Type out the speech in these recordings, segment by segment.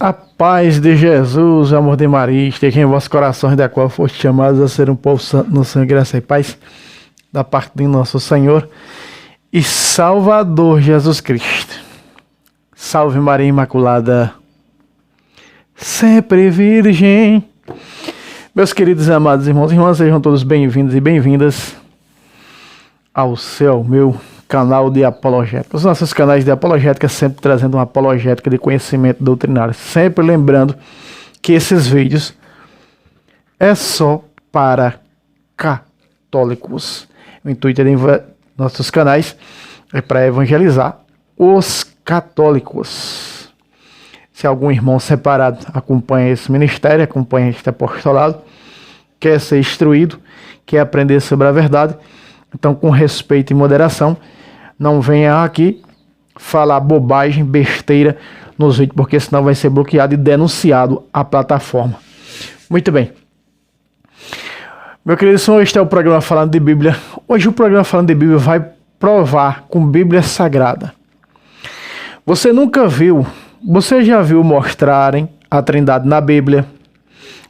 A paz de Jesus, o amor de Maria, esteja em vossos corações, da qual foste chamados a ser um povo santo no Senhor, graça e paz, da parte de nosso Senhor e Salvador Jesus Cristo. Salve Maria Imaculada, sempre Virgem. Meus queridos e amados irmãos e irmãs, sejam todos bem-vindos e bem-vindas ao meu canal de apologética. Os nossos canais de apologética sempre trazendo uma apologética de conhecimento doutrinário. Sempre lembrando que esses vídeos é só para católicos. O intuito de nossos canais é para evangelizar os católicos. Se algum irmão separado acompanha esse ministério, acompanha este apostolado, quer ser instruído, quer aprender sobre a verdade, então com respeito e moderação, não venha aqui falar bobagem, besteira nos vídeos, porque senão vai ser bloqueado e denunciado a plataforma. Muito bem. Meu querido senhor, este é o programa Falando de Bíblia. Hoje o programa Falando de Bíblia vai provar com Bíblia Sagrada. Você já viu mostrarem a Trindade na Bíblia?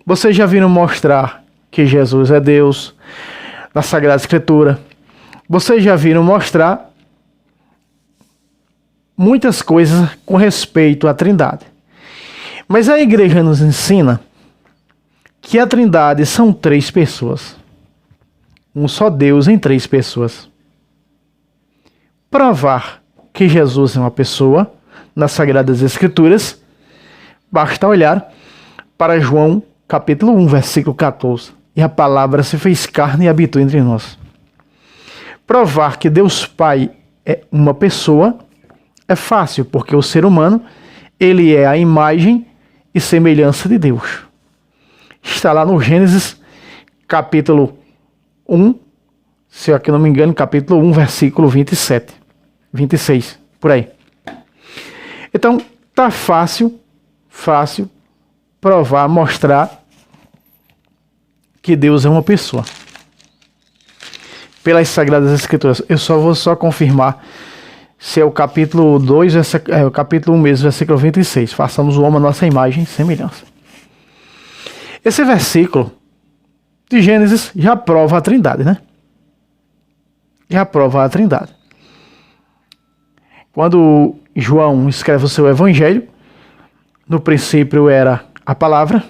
Você já viu mostrar que Jesus é Deus na Sagrada Escritura? Você já viram mostrar muitas coisas com respeito à Trindade. Mas a igreja nos ensina que a Trindade são 3 pessoas. Um só Deus em 3 pessoas. Provar que Jesus é uma pessoa nas Sagradas Escrituras, basta olhar para João capítulo 1, versículo 14. E a palavra se fez carne e habitou entre nós. Provar que Deus Pai é uma pessoa é fácil, porque o ser humano, ele é a imagem e semelhança de Deus. Está lá no Gênesis, capítulo 1, se eu aqui não me engano, capítulo 1, versículo 27, 26, por aí. Então, tá fácil provar, mostrar que Deus é uma pessoa. Pelas Sagradas Escrituras. Eu vou confirmar se é o capítulo 2, é o capítulo 1 mesmo, versículo 26. Façamos o homem a nossa imagem e semelhança. Esse versículo de Gênesis já prova a Trindade, né? Já prova a Trindade. Quando João escreve o seu evangelho, no princípio era a palavra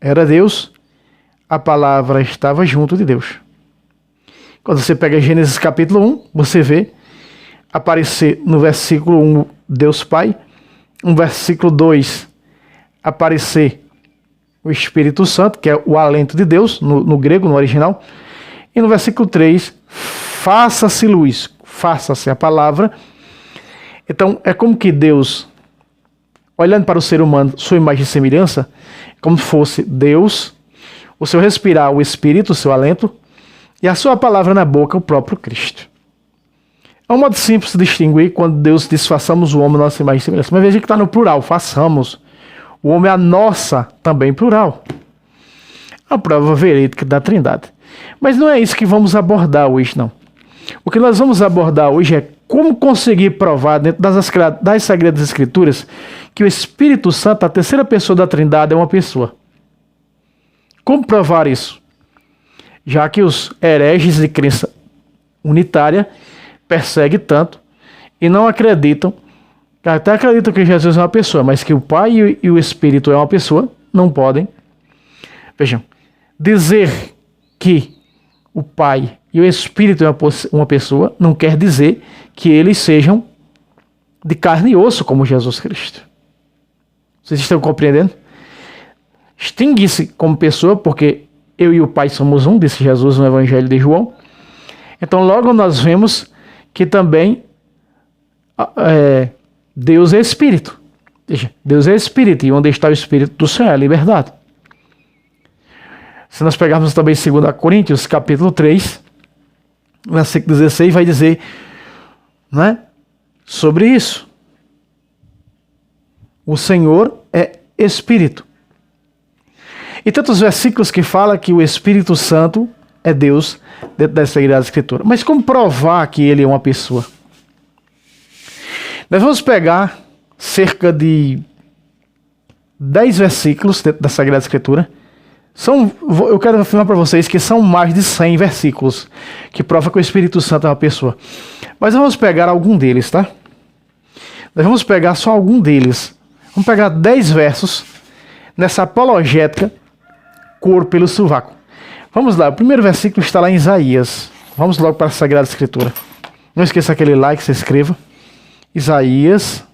era Deus, a palavra estava junto de Deus. Quando você pega Gênesis capítulo 1, você vê aparecer no versículo 1 Deus Pai, no versículo 2 aparecer o Espírito Santo, que é o alento de Deus, no grego, no original, e no versículo 3, faça-se luz, faça-se a palavra. Então é como que Deus, olhando para o ser humano, sua imagem e semelhança, como se fosse Deus, o seu respirar, o Espírito, o seu alento, e a sua palavra na boca, o próprio Cristo. É um modo simples de distinguir quando Deus diz façamos o homem a nossa imagem e semelhança. Mas veja que está no plural, façamos. O homem é a nossa, também plural. A prova verídica da Trindade. Mas não é isso que vamos abordar hoje, não. O que nós vamos abordar hoje é como conseguir provar dentro das Sagradas Escrituras que o Espírito Santo, a terceira pessoa da Trindade, é uma pessoa. Como provar isso? Já que os hereges de crença unitária perseguem tanto e não acreditam, até acreditam que Jesus é uma pessoa, mas que o Pai e o Espírito é uma pessoa, não podem. Vejam, dizer que o Pai e o Espírito é uma pessoa não quer dizer que eles sejam de carne e osso como Jesus Cristo. Vocês estão compreendendo? Extingue-se como pessoa porque eu e o Pai somos um, disse Jesus no Evangelho de João. Então logo nós vemos que também Deus é Espírito. Deus é Espírito, e onde está o Espírito do Senhor é a liberdade. Se nós pegarmos também 2 Coríntios, capítulo 3, versículo 16, vai dizer, né, sobre isso. O Senhor é Espírito. E tantos versículos que falam que o Espírito Santo é Deus dentro da Sagrada Escritura. Mas como provar que ele é uma pessoa? Nós vamos pegar cerca de 10 versículos dentro da Sagrada Escritura. Eu quero afirmar para vocês que são mais de 100 versículos que prova que o Espírito Santo é uma pessoa. Mas vamos pegar algum deles, tá? Nós vamos pegar só algum deles. Vamos pegar 10 versos nessa apologética, cor pelo sovaco. Vamos lá, o primeiro versículo está lá em Isaías. Vamos logo para a Sagrada Escritura. Não esqueça aquele like, se inscreva. Isaías.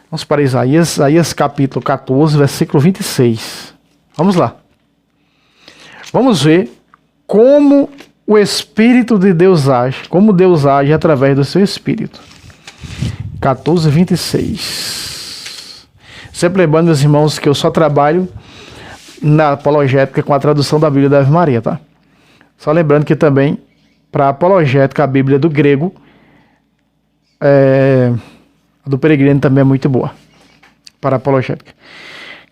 Vamos para Isaías capítulo 14, versículo 26. Vamos lá. Vamos ver como o Espírito de Deus age, como Deus age através do seu Espírito. 14, 26. Sempre lembrando, meus irmãos, que eu só trabalho na apologética com a tradução da Bíblia da Ave Maria, tá? Só lembrando que também, para a apologética, a Bíblia do grego, a do Peregrino também é muito boa. Para a apologética.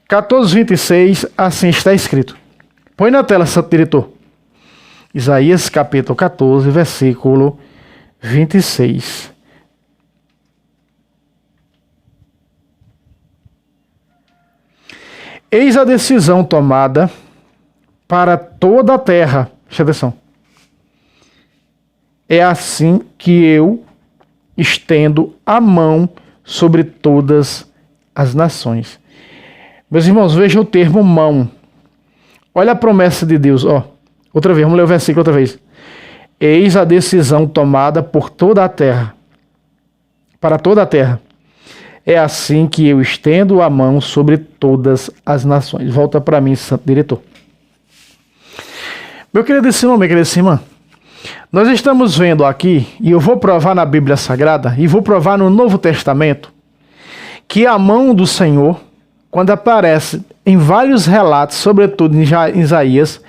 14, 26, assim está escrito. Põe na tela, santo diretor. Isaías capítulo 14, versículo 26. Eis a decisão tomada para toda a terra. Presta atenção. É assim que eu estendo a mão sobre todas as nações. Meus irmãos, vejam o termo mão. Olha a promessa de Deus. Outra vez, vamos ler o versículo outra vez. Eis a decisão tomada por toda a terra. Para toda a terra. É assim que eu estendo a mão sobre todas as nações. Volta para mim, santo diretor. Meu querido irmão, minha querida irmã, nós estamos vendo aqui, e eu vou provar na Bíblia Sagrada, e vou provar no Novo Testamento, que a mão do Senhor, quando aparece em vários relatos, sobretudo em Isaías,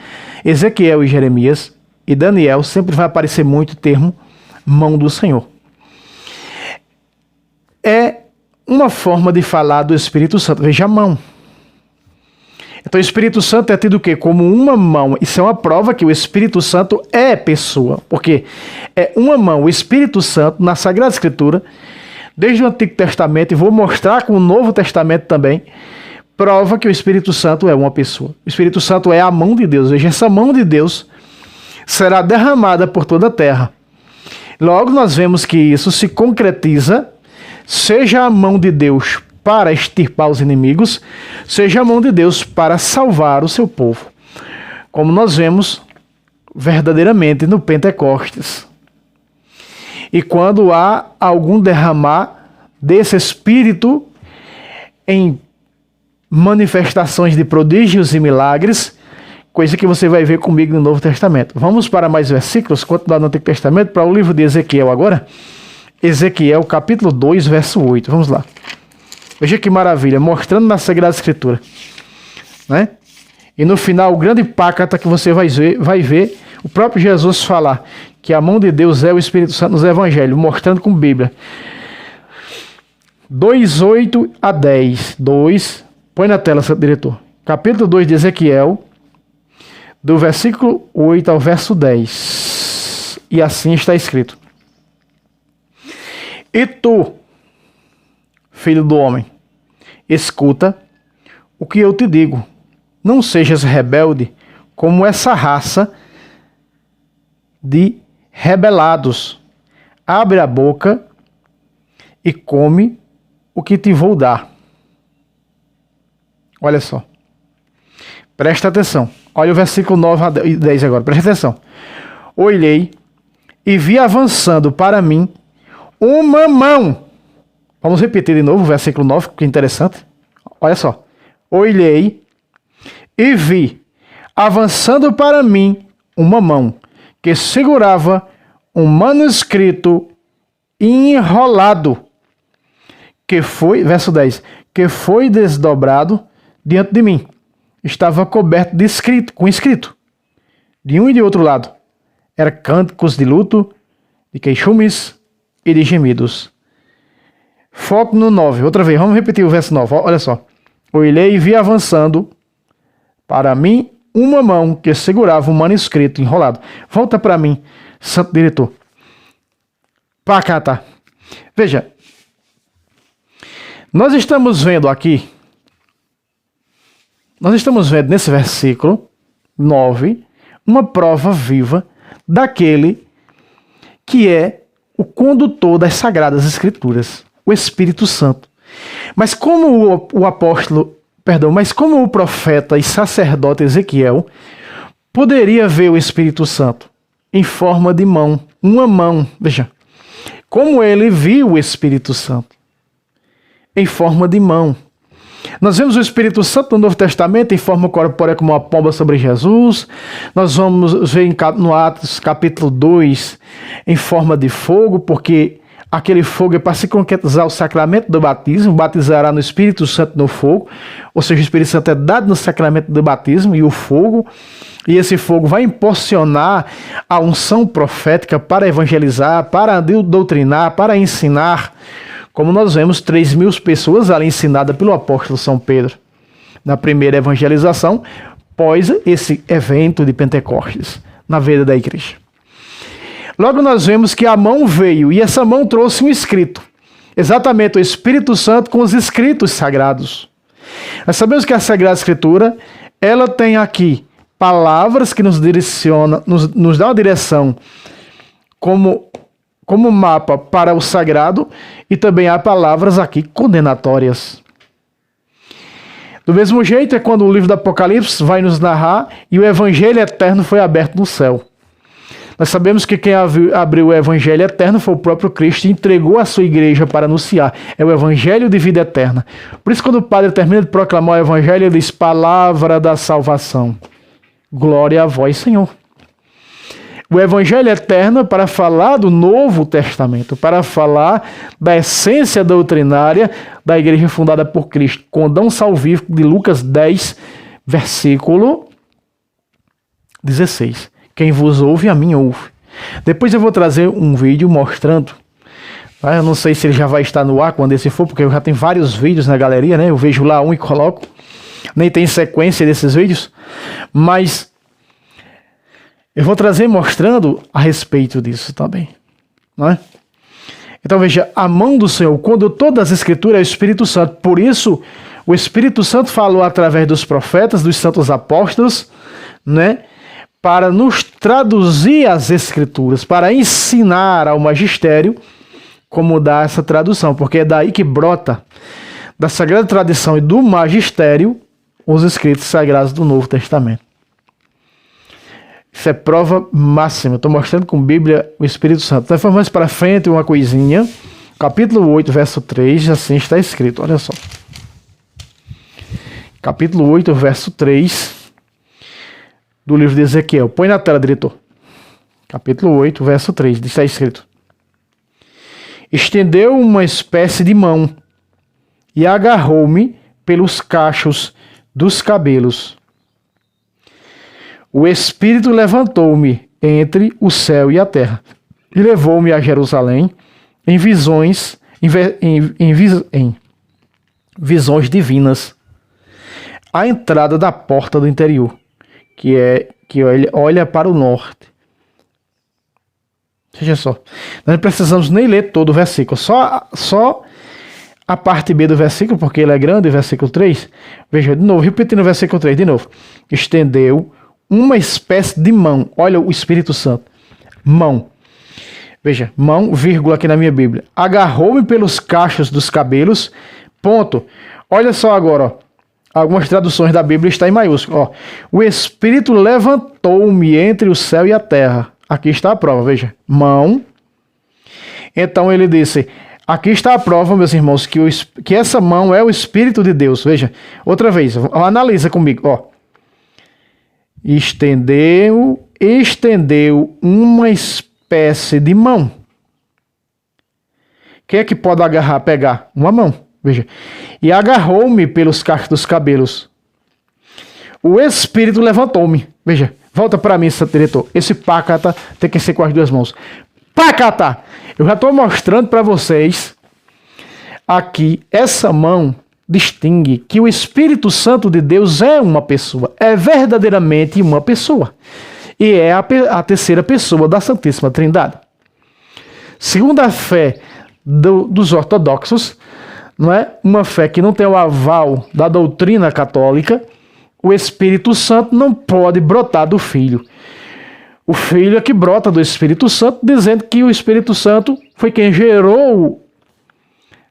Ezequiel e Jeremias e Daniel, sempre vai aparecer muito o termo mão do Senhor. É uma forma de falar do Espírito Santo. Veja a mão. Então o Espírito Santo é tido o quê? Como uma mão. Isso é uma prova que o Espírito Santo é pessoa. Porque é uma mão. O Espírito Santo, na Sagrada Escritura, desde o Antigo Testamento, e vou mostrar com o Novo Testamento também, prova que o Espírito Santo é uma pessoa. O Espírito Santo é a mão de Deus. Veja, essa mão de Deus será derramada por toda a terra. Logo nós vemos que isso se concretiza, seja a mão de Deus para extirpar os inimigos, seja a mão de Deus para salvar o seu povo. Como nós vemos verdadeiramente no Pentecostes. E quando há algum derramar desse Espírito em manifestações de prodígios e milagres, coisa que você vai ver comigo no Novo Testamento. Vamos para mais versículos, continuar no Antigo Testamento, para o livro de Ezequiel agora. Ezequiel, capítulo 2, verso 8. Vamos lá. Veja que maravilha, mostrando na Sagrada Escritura. Né? E no final, o grande pácata que você vai ver o próprio Jesus falar que a mão de Deus é o Espírito Santo nos Evangelhos, mostrando com Bíblia. 2, 8 a 10. 2, põe na tela, seu diretor. Capítulo 2 de Ezequiel, do versículo 8 ao verso 10. E assim está escrito. E tu, filho do homem, escuta o que eu te digo. Não sejas rebelde como essa raça de rebelados. Abre a boca e come o que te vou dar. Olha só. Presta atenção. Olha o versículo 9 e 10 agora. Presta atenção. Olhei e vi avançando para mim uma mão. Vamos repetir de novo o versículo 9, que é interessante. Olha só. Olhei e vi avançando para mim uma mão que segurava um manuscrito enrolado, que foi, verso 10, que foi desdobrado diante de mim. Estava coberto de escrito, com escrito, de um e de outro lado. Era cânticos de luto, de queixumes e de gemidos. Foco no 9, outra vez, vamos repetir o verso 9, olha só. Olhei e vi avançando para mim uma mão que segurava um manuscrito enrolado. Volta para mim, santo diretor. Pacata. Veja, Nós estamos vendo nesse versículo 9, uma prova viva daquele que é o condutor das Sagradas Escrituras, o Espírito Santo. Mas como o profeta e sacerdote Ezequiel poderia ver o Espírito Santo em forma de mão, uma mão, veja, como ele viu o Espírito Santo em forma de mão. Nós vemos o Espírito Santo no Novo Testamento em forma corpórea como uma pomba sobre Jesus. Nós vamos ver no Atos capítulo 2 em forma de fogo, porque aquele fogo é para se concretizar o sacramento do batismo, batizará no Espírito Santo no fogo, ou seja, o Espírito Santo é dado no sacramento do batismo e o fogo, e esse fogo vai impulsionar a unção profética para evangelizar, para doutrinar, para ensinar, como nós vemos 3.000 pessoas ali ensinadas pelo apóstolo São Pedro, na primeira evangelização, após esse evento de Pentecostes, na vida da igreja. Logo nós vemos que a mão veio, e essa mão trouxe um escrito, exatamente o Espírito Santo com os escritos sagrados. Nós sabemos que a Sagrada Escritura, ela tem aqui palavras que nos direciona, nos dá uma direção como mapa para o sagrado, e também há palavras aqui condenatórias. Do mesmo jeito é quando o livro do Apocalipse vai nos narrar e o Evangelho eterno foi aberto no céu. Nós sabemos que quem abriu o Evangelho eterno foi o próprio Cristo e entregou a sua igreja para anunciar. É o Evangelho de vida eterna. Por isso, quando o padre termina de proclamar o Evangelho, ele diz: palavra da salvação. Glória a vós, Senhor. O Evangelho eterno é para falar do Novo Testamento, para falar da essência doutrinária da igreja fundada por Cristo. Condão salvífico de Lucas 10, versículo 16. Quem vos ouve, a mim ouve. Depois eu vou trazer um vídeo mostrando. Eu não sei se ele já vai estar no ar quando esse for, porque eu já tenho vários vídeos na galeria, né? Eu vejo lá um e coloco. Nem tem sequência desses vídeos. Mas eu vou trazer mostrando a respeito disso também. Não é? Então veja, a mão do Senhor, quando todas as escrituras é o Espírito Santo. Por isso, o Espírito Santo falou através dos profetas, dos santos apóstolos, né? Para nos traduzir as escrituras, para ensinar ao magistério como dar essa tradução, porque é daí que brota, da sagrada tradição e do magistério, os escritos sagrados do Novo Testamento. Isso é prova máxima. Estou mostrando com Bíblia o Espírito Santo. Então, vamos para frente uma coisinha. Capítulo 8, verso 3, assim está escrito. Olha só. Capítulo 8, verso 3 do livro de Ezequiel. Põe na tela, diretor. Capítulo 8, verso 3, está escrito: estendeu uma espécie de mão e agarrou-me pelos cachos dos cabelos. O Espírito levantou-me entre o céu e a terra e levou-me a Jerusalém em visões, em visões divinas, à entrada da porta do interior, que olha para o norte. Veja só, nós não precisamos nem ler todo o versículo, só a parte B do versículo, porque ele é grande, versículo 3. Veja, de novo, repetindo o versículo 3, de novo. Estendeu uma espécie de mão, olha o Espírito Santo, mão. Veja, mão, vírgula aqui na minha Bíblia. Agarrou-me pelos cachos dos cabelos, ponto. Olha só agora, ó. Algumas traduções da Bíblia está em maiúsculo. Ó. O Espírito levantou-me entre o céu e a terra. Aqui está a prova, veja. Mão. Então ele disse, aqui está a prova, meus irmãos, que essa mão é o Espírito de Deus. Veja, outra vez, analisa comigo. Ó. Estendeu uma espécie de mão. Quem é que pode agarrar, pegar? Uma mão. Veja. E agarrou-me pelos cachos dos cabelos. O Espírito levantou-me. Veja. Volta para mim, diretor. Esse pácata tem que ser com as duas mãos. Pácata! Eu já estou mostrando para vocês aqui. Essa mão distingue que o Espírito Santo de Deus é uma pessoa. É verdadeiramente uma pessoa. E é a terceira pessoa da Santíssima Trindade. Segundo a fé dos ortodoxos, não é? Uma fé que não tem o aval da doutrina católica, o Espírito Santo não pode brotar do Filho. O Filho é que brota do Espírito Santo, dizendo que o Espírito Santo foi quem gerou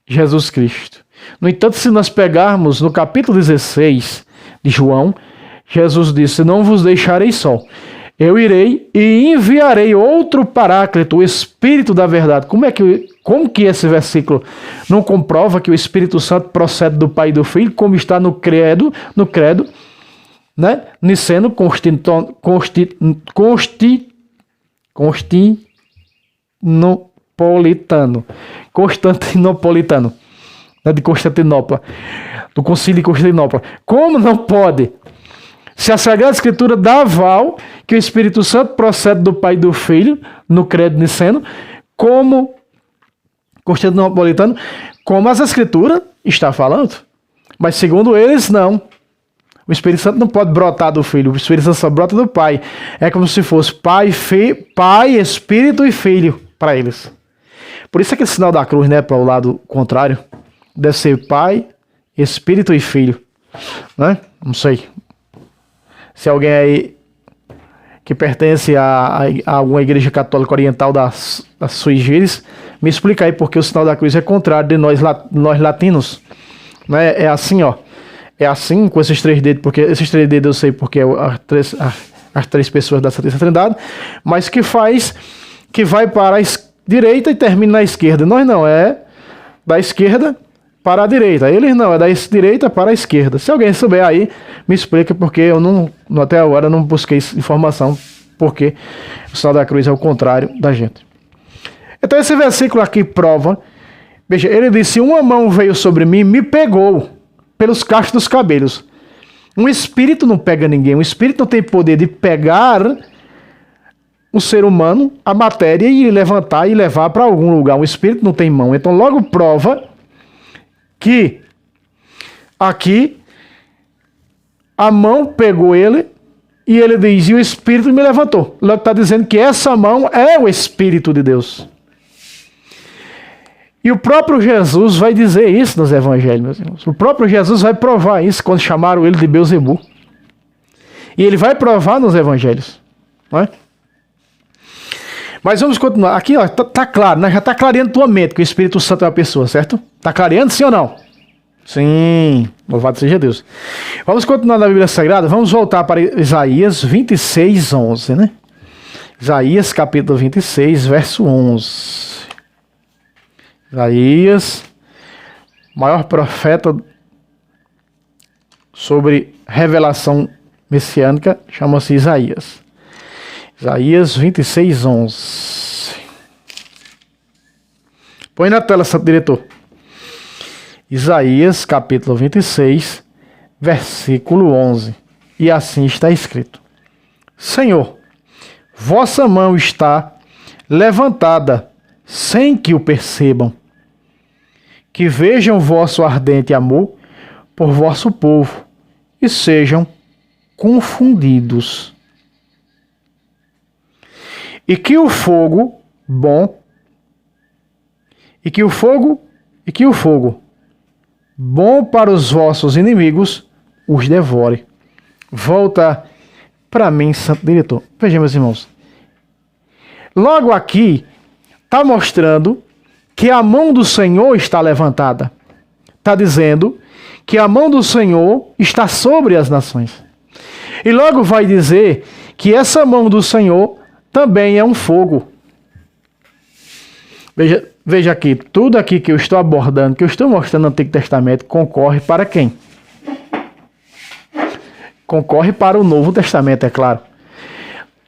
Jesus Cristo. No entanto, se nós pegarmos no capítulo 16 de João, Jesus disse: não vos deixarei só. Eu irei e enviarei outro Paráclito, o Espírito da verdade. Como que esse versículo não comprova que o Espírito Santo procede do Pai e do Filho, como está no credo, né? Niceno Constantinopolitano, né? De Constantinopla, do Concílio de Constantinopla. Como não pode? Se a Sagrada Escritura dá aval que o Espírito Santo procede do Pai e do Filho, no credo niceno, como Constantinopolitano, como as Escrituras está falando. Mas segundo eles, não. O Espírito Santo não pode brotar do Filho, o Espírito Santo só brota do Pai. É como se fosse Pai, Espírito e Filho para eles. Por isso é que esse sinal da cruz, né, para o lado contrário, deve ser Pai, Espírito e Filho. Né? Não sei. Se alguém aí que pertence a alguma igreja católica oriental das Sui Generis, me explica aí porque o sinal da cruz é contrário de nós latinos. Né? É assim, ó. É assim com esses 3 dedos, porque esses 3 dedos eu sei porque é as 3 pessoas da Santíssima Trindade, mas que vai para a direita e termina na esquerda. Nós não, é da esquerda para a direita. Eles não, é da direita para a esquerda. Se alguém souber aí, me explica, porque eu não, até agora, não busquei informação, porque o sinal da cruz é o contrário da gente. Então esse versículo aqui prova, veja, ele disse: uma mão veio sobre mim e me pegou pelos cachos dos cabelos. Um espírito não pega ninguém, um espírito não tem poder de pegar um ser humano, a matéria, e levantar e levar para algum lugar. Um espírito não tem mão, então logo prova que aqui a mão pegou ele e ele diz: e o Espírito me levantou. Logo está dizendo que essa mão é o Espírito de Deus. E o próprio Jesus vai dizer isso nos evangelhos, meus irmãos. O próprio Jesus vai provar isso quando chamaram ele de Beelzebul. E ele vai provar nos evangelhos. Não é? Mas vamos continuar. Aqui ó, tá claro, né? Já está clareando tua mente que o Espírito Santo é uma pessoa, certo? Está clareando, sim ou não? Sim, louvado seja Deus. Vamos continuar na Bíblia Sagrada. Vamos voltar para Isaías 26, 11, né? Isaías capítulo 26, verso 11. Isaías, maior profeta sobre revelação messiânica, chama-se Isaías. Isaías 26, 11. Põe na tela, santo diretor. Isaías, capítulo 26, versículo 11. E assim está escrito: Senhor, vossa mão está levantada, sem que o percebam. Que vejam vosso ardente amor por vosso povo e sejam confundidos. E que o fogo bom, bom para os vossos inimigos, os devore. Volta para mim, santo diretor. Vejam, meus irmãos. Logo aqui, está mostrando que a mão do Senhor está levantada. Está dizendo que a mão do Senhor está sobre as nações. E logo vai dizer que essa mão do Senhor também é um fogo. Veja aqui, tudo aqui que eu estou abordando, que eu estou mostrando no Antigo Testamento, concorre para quem? Concorre para o Novo Testamento, é claro.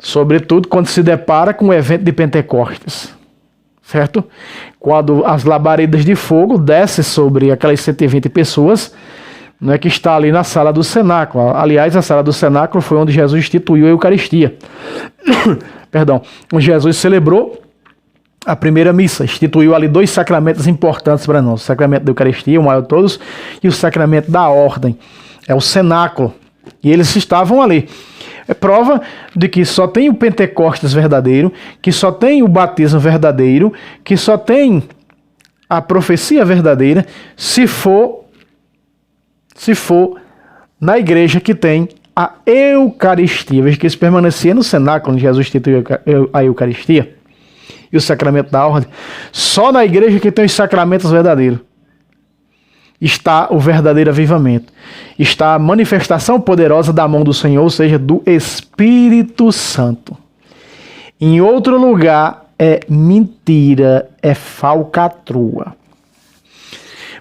Sobretudo quando se depara com o evento de Pentecostes. Certo? Quando as labaredas de fogo descem sobre aquelas 120 pessoas, não é, que está ali na sala do cenáculo. Aliás, a sala do cenáculo foi onde Jesus instituiu a Eucaristia. Perdão. Onde Jesus celebrou a primeira missa. Instituiu ali 2 sacramentos importantes para nós. O sacramento da Eucaristia, o maior de todos, e o sacramento da ordem. É o cenáculo. E eles estavam ali. É prova de que só tem o Pentecostes verdadeiro, que só tem o batismo verdadeiro, que só tem a profecia verdadeira se for na igreja que tem a Eucaristia. Veja que isso permanecia no cenáculo, onde Jesus instituiu a Eucaristia e o sacramento da ordem. Só na igreja que tem os sacramentos verdadeiros está o verdadeiro avivamento. Está a manifestação poderosa da mão do Senhor, ou seja, do Espírito Santo. Em outro lugar é mentira, é falcatrua.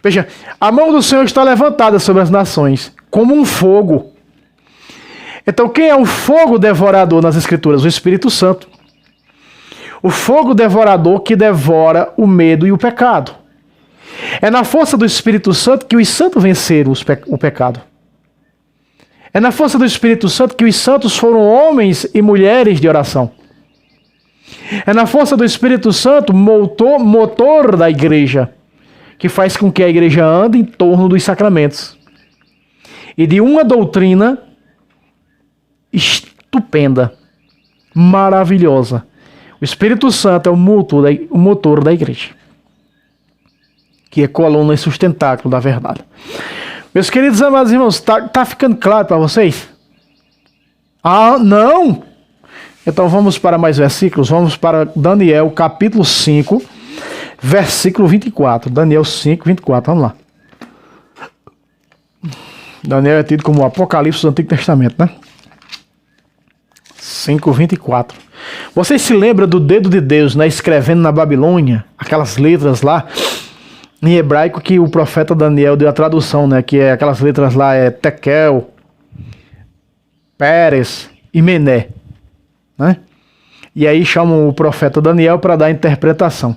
Veja, a mão do Senhor está levantada sobre as nações, como um fogo. Então, quem é o fogo devorador nas Escrituras? O Espírito Santo. O fogo devorador que devora o medo e o pecado. É na força do Espírito Santo que os santos venceram o pecado. É na força do Espírito Santo que os santos foram homens e mulheres de oração. É na força do Espírito Santo, motor da igreja, que faz com que a igreja ande em torno dos sacramentos. E de uma doutrina estupenda, maravilhosa. O Espírito Santo é o motor da igreja, que é coluna e sustentáculo da verdade. Meus queridos amados irmãos, tá ficando claro para vocês? Ah, não! Então vamos para mais versículos. Vamos para Daniel, capítulo 5, versículo 24. Daniel 5, 24. Vamos lá. Daniel é tido como o Apocalipse do Antigo Testamento, né? 5, 24. Vocês se lembram do dedo de Deus, né, escrevendo na Babilônia, aquelas letras lá, em hebraico, que o profeta Daniel deu a tradução, né? Que é aquelas letras lá, é Tekel, Pérez e Mené, né? E aí chamam o profeta Daniel para dar a interpretação.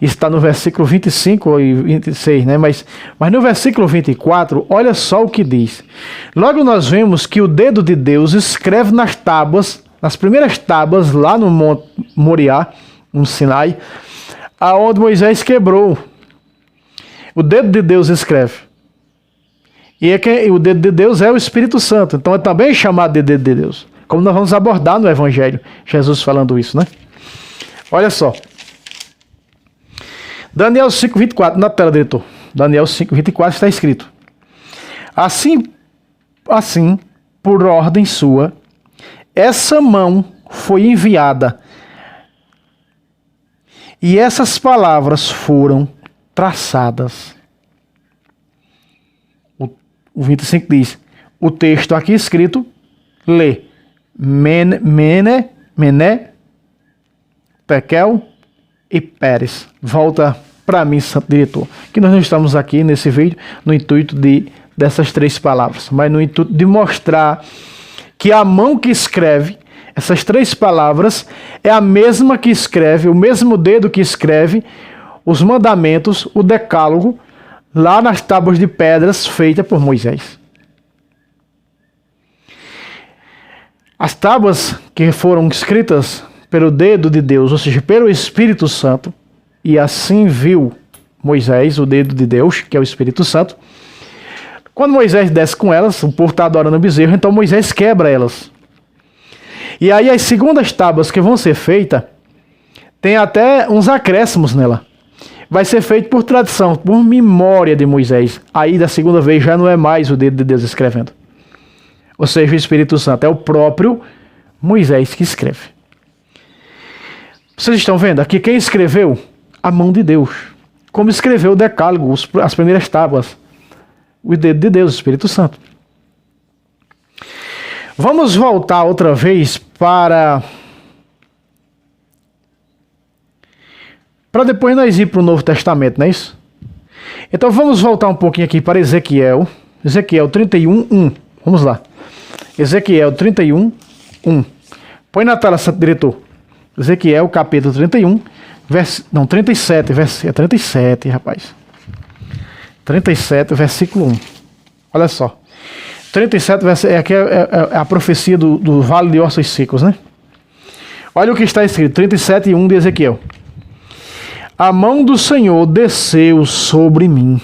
Está no versículo 25 e 26, né? Mas no versículo 24, olha só o que diz. Logo nós vemos que o dedo de Deus escreve nas tábuas, nas primeiras tábuas, lá no Monte Moriá, no Sinai, aonde Moisés quebrou. O dedo de Deus escreve. E o dedo de Deus é o Espírito Santo. Então é também chamado de dedo de Deus. Como nós vamos abordar no Evangelho, Jesus falando isso, né? Olha só. Daniel 5:24, na tela, diretor. Daniel 5:24 está escrito: Assim, por ordem sua, essa mão foi enviada, e essas palavras foram traçadas. O 25 diz, o texto aqui escrito, lê, Mené, Tekel e Pérez. Volta para mim, santo diretor, que nós não estamos aqui nesse vídeo no intuito dessas três palavras, mas no intuito de mostrar que a mão que escreve essas três palavras é a mesma que escreve, o mesmo dedo que escreve os mandamentos, o decálogo, lá nas tábuas de pedras feitas por Moisés. As tábuas que foram escritas pelo dedo de Deus, ou seja, pelo Espírito Santo, e assim viu Moisés, o dedo de Deus, que é o Espírito Santo. Quando Moisés desce com elas, o povo está adorando o bezerro, então Moisés quebra elas. E aí as segundas tábuas que vão ser feitas, tem até uns acréscimos nela. Vai ser feito por tradição, por memória de Moisés. Aí da segunda vez já não é mais o dedo de Deus escrevendo. Ou seja, o Espírito Santo é o próprio Moisés que escreve. Vocês estão vendo aqui quem escreveu? A mão de Deus. Como escreveu o decálogo, as primeiras tábuas. O dedo de Deus, o Espírito Santo. Vamos voltar outra vez para depois nós ir para o Novo Testamento, não é isso? Então vamos voltar um pouquinho aqui para Ezequiel 31, 1. Vamos lá. Ezequiel 31, 1. Põe na tela, santo diretor. Ezequiel capítulo 31, 37, é 37, rapaz. 37, versículo 1. Olha só. 37, é a profecia do vale de ossos secos, né? Olha o que está escrito, 37, 1 de Ezequiel. A mão do Senhor desceu sobre mim,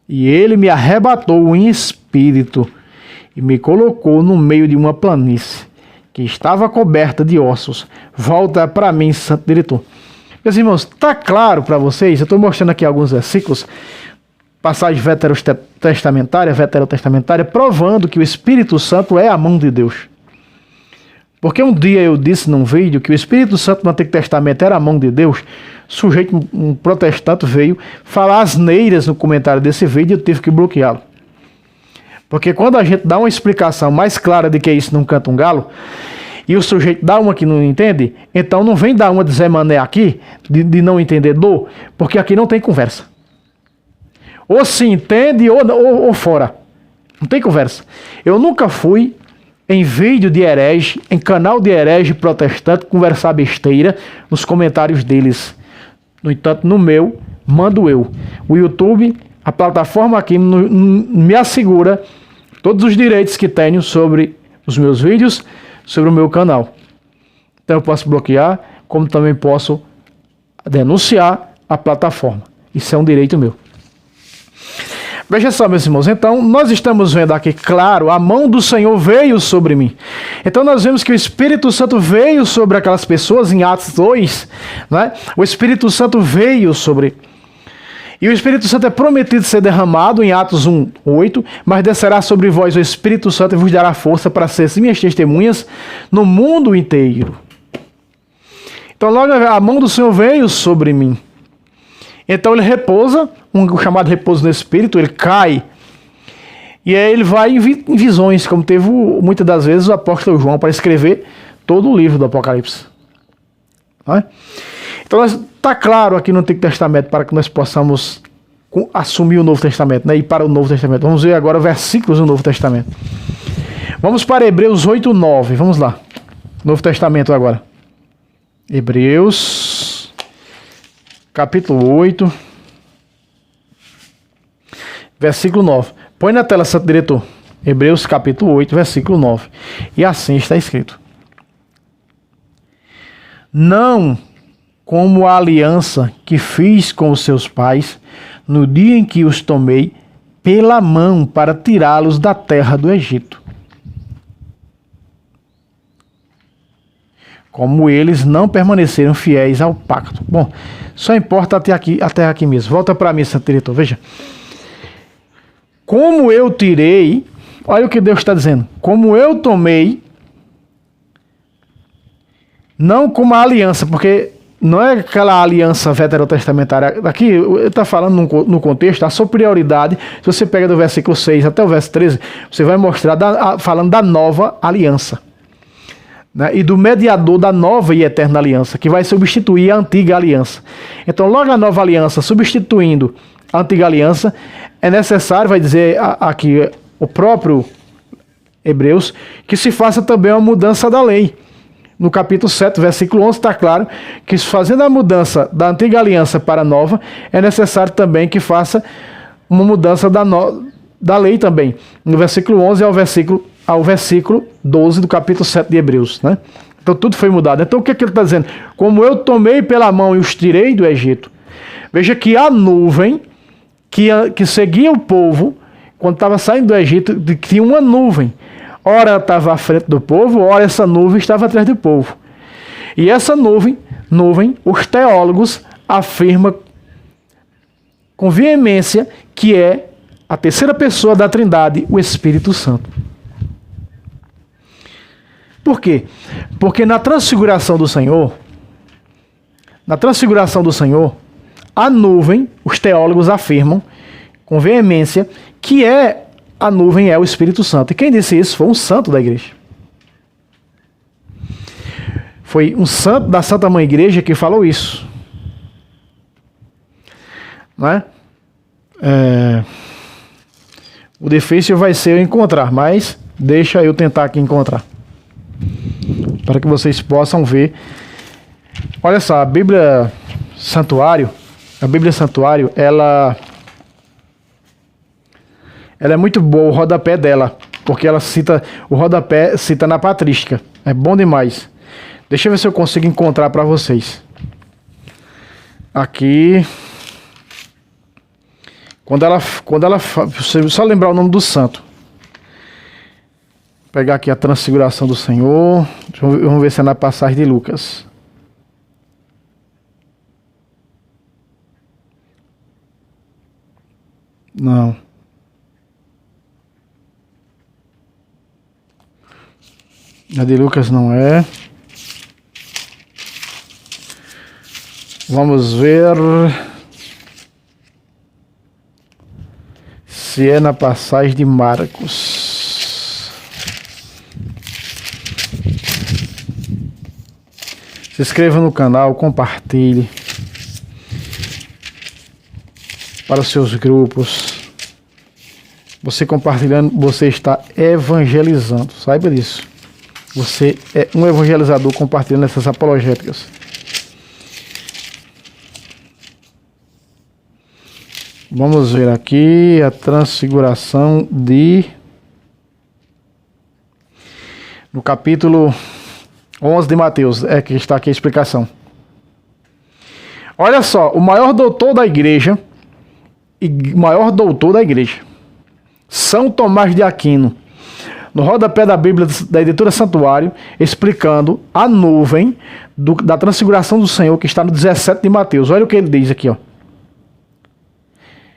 e ele me arrebatou em espírito, e me colocou no meio de uma planície, que estava coberta de ossos. Volta para mim, santo diretor. Meus irmãos, está claro para vocês? Eu estou mostrando aqui alguns versículos, passagem veterotestamentária, provando que o Espírito Santo é a mão de Deus. Porque um dia eu disse num vídeo que o Espírito Santo no Antigo Testamento era a mão de Deus. Sujeito, um protestante, veio falar asneiras no comentário desse vídeo e eu tive que bloqueá-lo. Porque quando a gente dá uma explicação mais clara de que isso não canta um galo, e o sujeito dá uma que não entende, então não vem dar uma de Zé Mané aqui, de não entendedor, porque aqui não tem conversa. Ou se entende ou fora. Não tem conversa. Eu nunca fui em vídeo de herege, em canal de herege protestante, conversar besteira nos comentários deles. No entanto, no meu, mando eu. O YouTube, a plataforma aqui, me assegura todos os direitos que tenho sobre os meus vídeos, sobre o meu canal. Então eu posso bloquear, como também posso denunciar a plataforma. Isso é um direito meu. Veja só, meus irmãos, então nós estamos vendo aqui, claro, a mão do Senhor veio sobre mim. Então nós vemos que o Espírito Santo veio sobre aquelas pessoas em Atos 2, né? O Espírito Santo veio sobre... E o Espírito Santo é prometido ser derramado em Atos 1, 8, mas descerá sobre vós o Espírito Santo e vos dará força para ser minhas testemunhas no mundo inteiro. Então logo a mão do Senhor veio sobre mim. Então ele repousa, um chamado repouso no Espírito, ele cai. E aí ele vai em visões, como teve muitas das vezes o apóstolo João para escrever todo o livro do Apocalipse. Não é? Então está claro aqui no Antigo Testamento para que nós possamos assumir o Novo Testamento, né? E para o Novo Testamento. Vamos ver agora versículos do Novo Testamento. Vamos para Hebreus 8, 9. Vamos lá. Novo Testamento agora. Hebreus... capítulo 8, versículo 9. Põe na tela, santo diretor. Hebreus capítulo 8, versículo 9. E assim está escrito: não como a aliança que fiz com os seus pais, no dia em que os tomei pela mão para tirá-los da terra do Egito. Como eles não permaneceram fiéis ao pacto. Bom, só importa até aqui mesmo. Volta para mim, santo diretor, veja. Como eu tirei, olha o que Deus está dizendo. Como eu tomei, não como a aliança, porque não é aquela aliança veterotestamentária. Aqui está falando no contexto, a superioridade. Se você pega do versículo 6 até o verso 13, você vai mostrar falando da nova aliança. Né, e do mediador da nova e eterna aliança, que vai substituir a antiga aliança. Então, logo a nova aliança substituindo a antiga aliança, é necessário, vai dizer aqui o próprio Hebreus, que se faça também uma mudança da lei. No capítulo 7, versículo 11, está claro que fazendo a mudança da antiga aliança para a nova, é necessário também que faça uma mudança da lei também. No versículo 11 ao versículo 12 do capítulo 7 de Hebreus, né? Então tudo foi mudado. Então o que ele está dizendo? Como eu tomei pela mão e os tirei do Egito. Veja que a nuvem que seguia o povo, quando estava saindo do Egito, tinha uma nuvem. Ora estava à frente do povo, ora essa nuvem estava atrás do povo. E essa nuvem, os teólogos afirmam com veemência que é a terceira pessoa da Trindade, o Espírito Santo. Por quê? Porque na transfiguração do Senhor, a nuvem, os teólogos afirmam com veemência que a nuvem é o Espírito Santo. E quem disse isso foi um santo da igreja. Foi um santo da Santa Mãe Igreja que falou isso. Não é? O difícil vai ser eu encontrar, mas deixa eu tentar aqui encontrar, para que vocês possam ver. Olha só, a Bíblia Santuário, ela é muito boa, o rodapé dela, porque ela o rodapé cita na patrística. É bom demais. Deixa eu ver se eu consigo encontrar para vocês. Aqui, quando ela só lembrar o nome do santo. Vou pegar aqui a transfiguração do Senhor. Vamos ver se é na passagem de Lucas. Não. A de Lucas não é. Vamos ver se é na passagem de Marcos. Se inscreva no canal, compartilhe para os seus grupos. Você compartilhando, você está evangelizando. Saiba disso. Você é um evangelizador compartilhando essas apologéticas. Vamos ver aqui a transfiguração no capítulo 11 de Mateus. É que está aqui a explicação. Olha só, o maior doutor da igreja São Tomás de Aquino, no rodapé da Bíblia da Editora Santuário, explicando a nuvem da transfiguração do Senhor, que está no 17 de Mateus. Olha o que ele diz aqui, ó.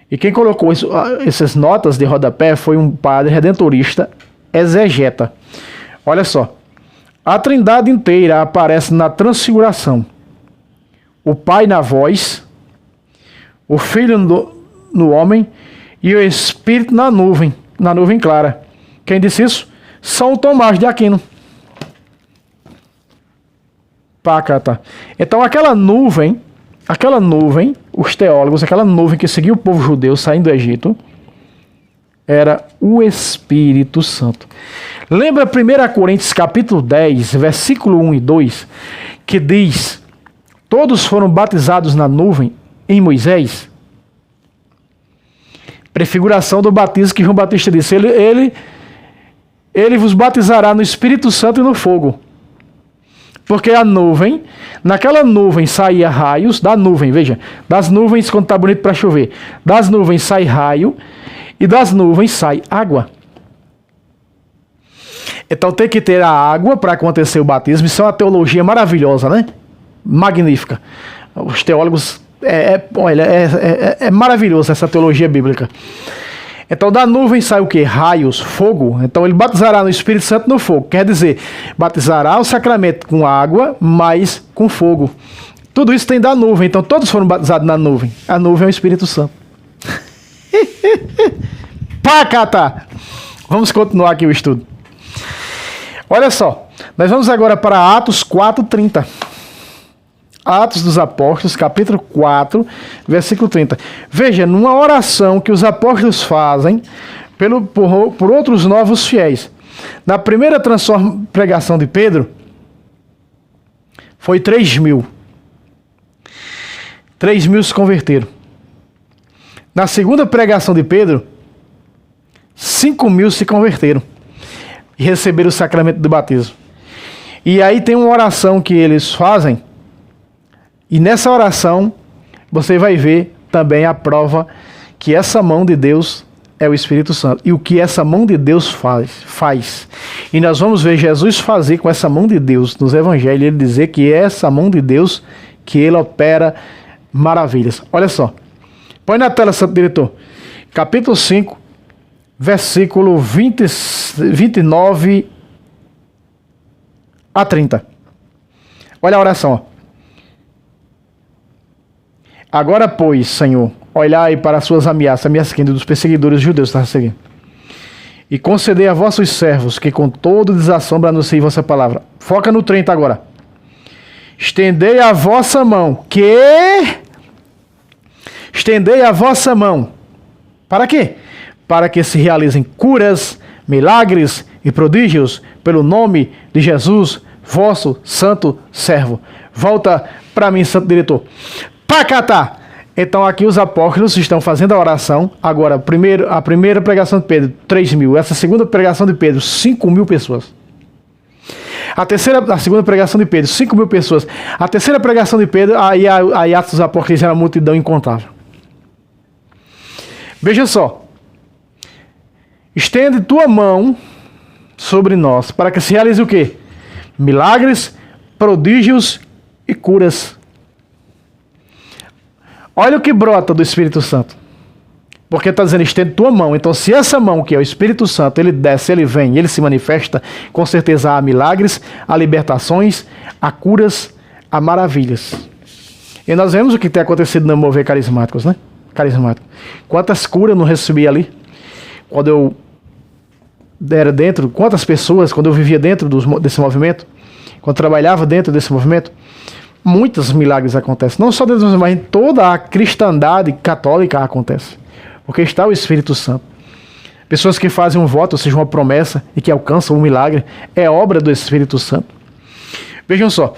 E quem colocou essas notas de rodapé foi um padre redentorista exegeta. Olha só. A Trindade inteira aparece na transfiguração. O Pai na voz, o Filho no homem e o Espírito na nuvem clara. Quem disse isso? São Tomás de Aquino. Pacata. Então aquela nuvem, os teólogos, aquela nuvem que seguia o povo judeu saindo do Egito, era o Espírito Santo. Lembra 1 Coríntios capítulo 10, versículo 1 e 2, que diz: todos foram batizados na nuvem em Moisés? Prefiguração do batismo que João Batista disse: ele vos batizará no Espírito Santo e no fogo. Porque a nuvem, naquela nuvem saía raios, da nuvem, veja, das nuvens, quando está bonito para chover, das nuvens sai raio e das nuvens sai água. Então tem que ter a água para acontecer o batismo. Isso é uma teologia maravilhosa, né? Magnífica. Os teólogos, é maravilhoso essa teologia bíblica. Então da nuvem sai o que? Raios, fogo. Então ele batizará no Espírito Santo no fogo. Quer dizer, batizará o sacramento com água, mas com fogo. Tudo isso tem da nuvem. Então todos foram batizados na nuvem. A nuvem é o Espírito Santo. Pacata! Vamos continuar aqui o estudo. Olha só. Nós vamos agora para Atos 4:30. Atos dos Apóstolos, capítulo 4, versículo 30. Veja, numa oração que os apóstolos fazem por outros novos fiéis. Na primeira pregação de Pedro, foi 3.000. 3.000 se converteram. Na segunda pregação de Pedro, 5.000 se converteram e receberam o sacramento do batismo. E aí tem uma oração que eles fazem. E nessa oração, você vai ver também a prova que essa mão de Deus é o Espírito Santo. E o que essa mão de Deus faz. E nós vamos ver Jesus fazer com essa mão de Deus nos evangelhos. Ele dizer que é essa mão de Deus que ele opera maravilhas. Olha só. Põe na tela, Santo Diretor. Capítulo 5, versículo 29 a 30. Olha a oração, ó. Agora, pois, Senhor, olhai para as suas ameaças dos perseguidores judeus, está seguindo. E concedei a vossos servos que com todo desassombro anunciem vossa palavra. Foca no 30 agora. Estendei a vossa mão. Estendei a vossa mão. Para quê? Para que se realizem curas, milagres e prodígios pelo nome de Jesus, vosso santo servo. Volta para mim, Santo Diretor. Pacatá! Então aqui os apóstolos estão fazendo a oração. Agora, a primeira pregação de Pedro, 3.000. Essa segunda pregação de Pedro, 5.000 pessoas. A segunda pregação de Pedro, 5.000 pessoas. A terceira pregação de Pedro, aí Atos dos Apóstolos era uma multidão incontável. Veja só. Estende tua mão sobre nós, para que se realize o quê? Milagres, prodígios e curas. Olha o que brota do Espírito Santo. Porque está dizendo, estende tua mão. Então, se essa mão, que é o Espírito Santo, ele desce, ele vem, ele se manifesta, com certeza há milagres, há libertações, há curas, há maravilhas. E nós vemos o que tem acontecido no mover carismáticos, né? Carismático. Quantas curas eu não recebi ali? Quando eu era dentro, quantas pessoas, quando eu vivia dentro desse movimento, quando trabalhava dentro desse movimento, muitos milagres acontecem. Não só dentro do movimento, mas em toda a cristandade católica acontece. Porque está o Espírito Santo. Pessoas que fazem um voto, ou seja, uma promessa, e que alcançam um milagre, é obra do Espírito Santo. Vejam só,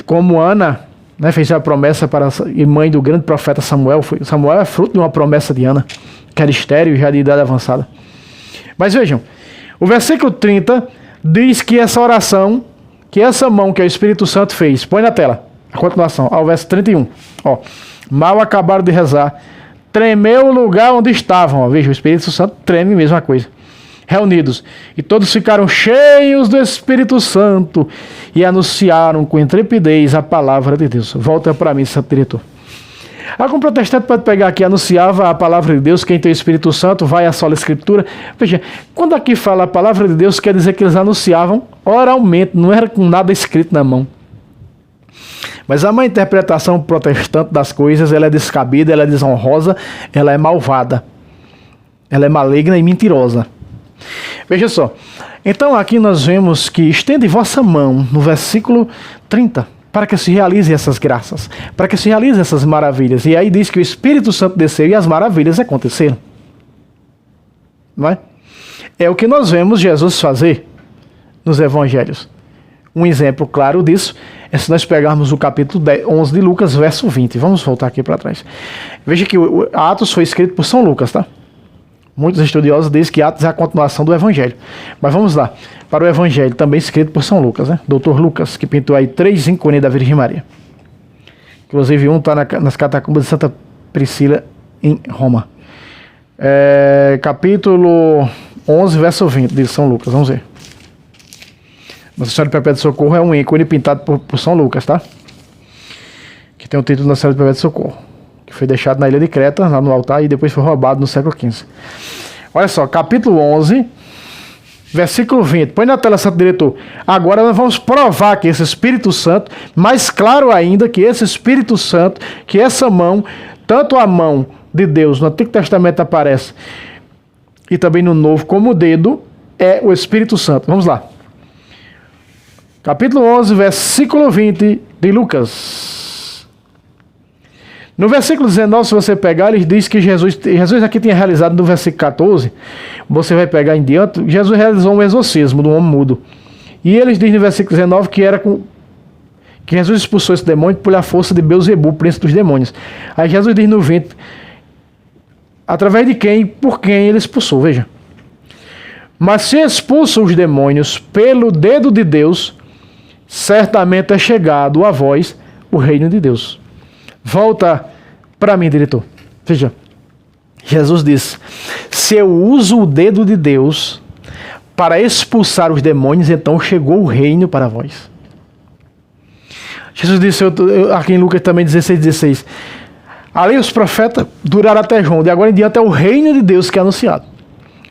como Ana, né, fez a promessa para e mãe do grande profeta Samuel. Samuel é fruto de uma promessa de Ana, que era estéril e já de idade avançada. Mas vejam, o versículo 30 diz que essa oração, que essa mão que o Espírito Santo fez, põe na tela, a continuação, ao verso 31. Ó, mal acabaram de rezar, tremeu o lugar onde estavam. Ó, veja, o Espírito Santo treme, mesma coisa. Reunidos. E todos ficaram cheios do Espírito Santo e anunciaram com intrepidez a palavra de Deus. Volta para mim, santo diretor. Algum protestante pode pegar aqui, anunciava a palavra de Deus, quem tem o Espírito Santo vai à sola Escritura. Veja, quando aqui fala a palavra de Deus, quer dizer que eles anunciavam oralmente, não era com nada escrito na mão. Mas a má interpretação protestante das coisas, ela é descabida, ela é desonrosa, ela é malvada. Ela é maligna e mentirosa. Veja só. Então aqui nós vemos que estende vossa mão, no versículo 30, para que se realizem essas graças, para que se realizem essas maravilhas. E aí diz que o Espírito Santo desceu e as maravilhas aconteceram. Não é? É o que nós vemos Jesus fazer nos evangelhos. Um exemplo claro disso é se nós pegarmos o capítulo 11 de Lucas, verso 20. Vamos voltar aqui para trás. Veja que o Atos foi escrito por São Lucas, tá? Muitos estudiosos dizem que Atos é a continuação do Evangelho. Mas vamos lá, para o Evangelho, também escrito por São Lucas, né? Doutor Lucas, que pintou aí 3 ícones da Virgem Maria. Inclusive um está nas catacumbas de Santa Priscila, em Roma. Capítulo 11, verso 20 de São Lucas, vamos ver. Nossa Senhora de Perpétuo Socorro é um ícone pintado por São Lucas, tá? Que tem o título Nossa Senhora de Perpétuo Socorro, que foi deixado na ilha de Creta, lá no altar, e depois foi roubado no século XV. Olha só, capítulo 11, versículo 20. Põe na tela, santo diretor. Agora nós vamos provar que esse Espírito Santo, mais claro ainda, que esse Espírito Santo, que essa mão, tanto a mão de Deus no Antigo Testamento aparece, e também no Novo, como o dedo, é o Espírito Santo. Vamos lá. Capítulo 11, versículo 20 de Lucas. No versículo 19, se você pegar, ele diz que Jesus aqui tinha realizado no versículo 14, você vai pegar em diante, Jesus realizou um exorcismo de um homem mudo. E eles dizem no versículo 19 que que Jesus expulsou esse demônio por a força de Beelzebub, príncipe dos demônios. Aí Jesus diz no 20, através de quem e por quem ele expulsou, veja. Mas se expulsa os demônios pelo dedo de Deus, certamente é chegado a vós o reino de Deus. Volta para mim, diretor. Veja, Jesus disse, se eu uso o dedo de Deus para expulsar os demônios, então chegou o reino para vós. Jesus disse, aqui em Lucas também 16:16, ali os profetas duraram até João, de agora em diante é o reino de Deus que é anunciado.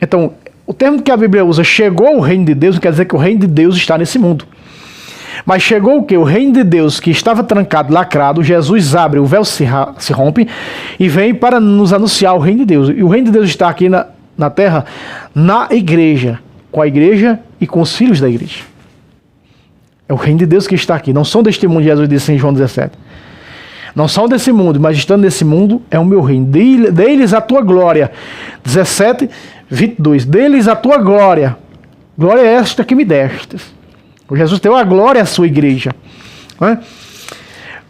Então, o termo que a Bíblia usa, chegou o reino de Deus, não quer dizer que o reino de Deus está nesse mundo. Mas chegou o quê? O reino de Deus que estava trancado, lacrado, Jesus abre, o véu se rompe e vem para nos anunciar o reino de Deus. E o reino de Deus está aqui na terra, na igreja, com a igreja e com os filhos da igreja. É o reino de Deus que está aqui. Não são deste mundo, Jesus disse em João 17. Não são desse mundo, mas estando nesse mundo é o meu reino. Deles a tua glória. 17, 22. Deles a tua glória. Glória é esta que me destes. O Jesus deu a glória à sua igreja. Não é?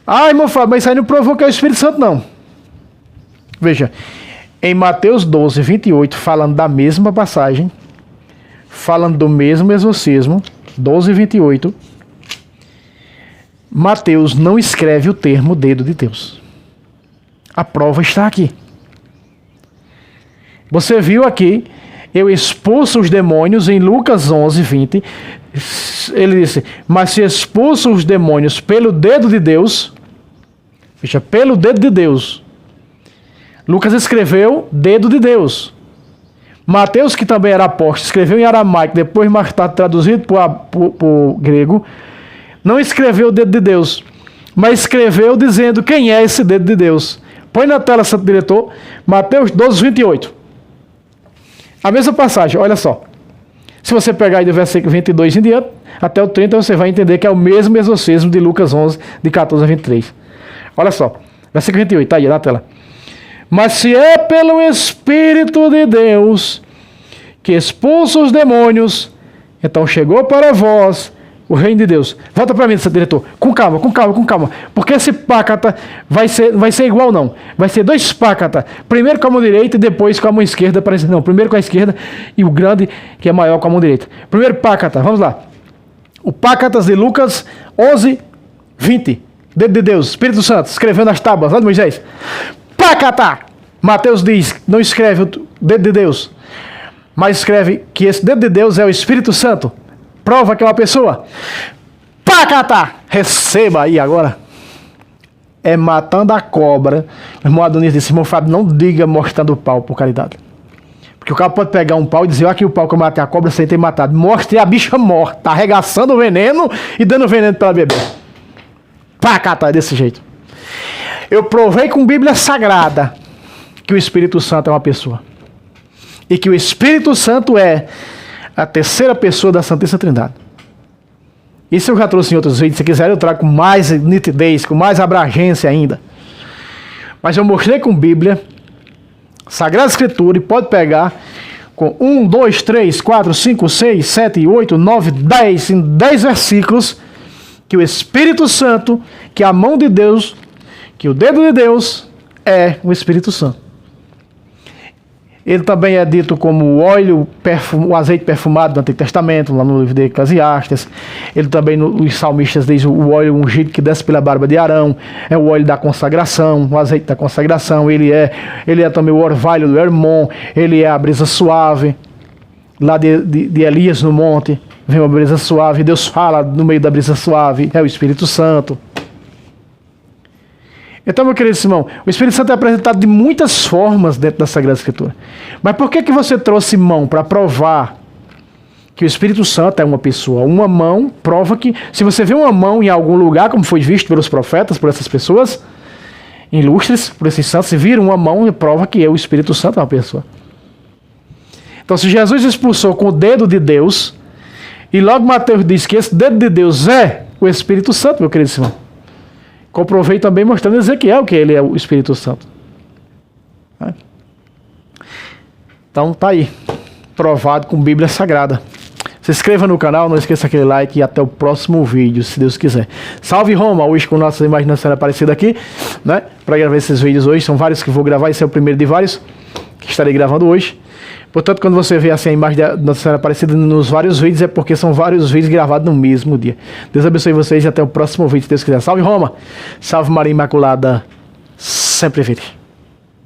Ah, irmão Fábio, mas isso aí não provou que é o Espírito Santo, não. Veja, em Mateus 12, 28, falando da mesma passagem, falando do mesmo exorcismo, 12, 28, Mateus não escreve o termo dedo de Deus. A prova está aqui. Você viu aqui, eu expulso os demônios em Lucas 11, 20. Ele disse, mas se expulso os demônios pelo dedo de Deus, veja, pelo dedo de Deus, Lucas escreveu dedo de Deus. Mateus, que também era apóstolo, escreveu em aramaico, depois mais tarde traduzido para o grego, não escreveu o dedo de Deus, mas escreveu dizendo quem é esse dedo de Deus. Põe na tela, santo diretor, Mateus 12, 28. A mesma passagem, olha só. Se você pegar aí do versículo 22 em diante, até o 30, você vai entender que é o mesmo exorcismo de Lucas 11, de 14 a 23. Olha só, versículo 28, tá aí na tela. Mas se é pelo Espírito de Deus que expulsa os demônios, então chegou para vós o reino de Deus. Volta para mim, diretor. Com calma. Porque esse pácata vai ser igual não. Vai ser dois pácata. Primeiro com a mão direita e depois com a mão esquerda. Não, primeiro com a esquerda e o grande que é maior com a mão direita. Primeiro pácata, vamos lá. O pácatas de Lucas 11, 20. Dedo de Deus, Espírito Santo, escrevendo as tábuas lá de Moisés. Pácata! Mateus diz, não escreve o dedo de Deus, mas escreve que esse dedo de Deus é o Espírito Santo. Prova que é uma pessoa. Pácata! Receba aí agora. É matando a cobra. O irmão Adonis disse, irmão Fábio, não diga mostrando o pau, por caridade. Porque o cara pode pegar um pau e dizer, olha aqui o pau que eu matei a cobra sem ter matado. Mostre a bicha morta, arregaçando o veneno e dando veneno para ela beber. Pácata, é desse jeito. Eu provei com Bíblia Sagrada que o Espírito Santo é uma pessoa. E que o Espírito Santo é a terceira pessoa da Santíssima Trindade. Isso eu já trouxe em outros vídeos. Se quiser eu trago com mais nitidez, com mais abrangência ainda. Mas eu mostrei com Bíblia, Sagrada Escritura, e pode pegar com 1, 2, 3, 4, 5, 6, 7, 8, 9, 10, em 10 versículos, que o Espírito Santo, que a mão de Deus, que o dedo de Deus é o Espírito Santo. Ele também é dito como o óleo, o azeite perfumado do Antigo Testamento, lá no livro de Eclesiastes. Ele também, os salmistas dizem o óleo ungido que desce pela barba de Arão, é o óleo da consagração, o azeite da consagração. Ele é também o orvalho do Hermon, ele é a brisa suave, lá de Elias no monte, vem uma brisa suave, Deus fala no meio da brisa suave, é o Espírito Santo. Então, meu querido irmão, o Espírito Santo é apresentado de muitas formas dentro da Sagrada Escritura. Mas por que você trouxe mão? Para provar que o Espírito Santo é uma pessoa. Uma mão prova que, se você vê uma mão em algum lugar, como foi visto pelos profetas, por essas pessoas ilustres, por esses santos, se viram uma mão, prova que o Espírito Santo é uma pessoa. Então, se Jesus expulsou com o dedo de Deus, e logo Mateus diz que esse dedo de Deus é o Espírito Santo, meu querido irmão. Comprovei também mostrando Ezequiel que ele é o Espírito Santo. Então tá aí, provado com Bíblia Sagrada. Se inscreva no canal, não esqueça aquele like e até o próximo vídeo, se Deus quiser. Salve Roma, hoje com nossas imagens Nossa Senhora Aparecida aqui, né? Para gravar esses vídeos hoje, são vários que vou gravar, esse é o primeiro de vários que estarei gravando hoje. Portanto, quando você vê assim a imagem da Nossa Senhora Aparecida nos vários vídeos, é porque são vários vídeos gravados no mesmo dia. Deus abençoe vocês e até o próximo vídeo, se Deus quiser. Salve Roma! Salve Maria Imaculada, sempre virgem.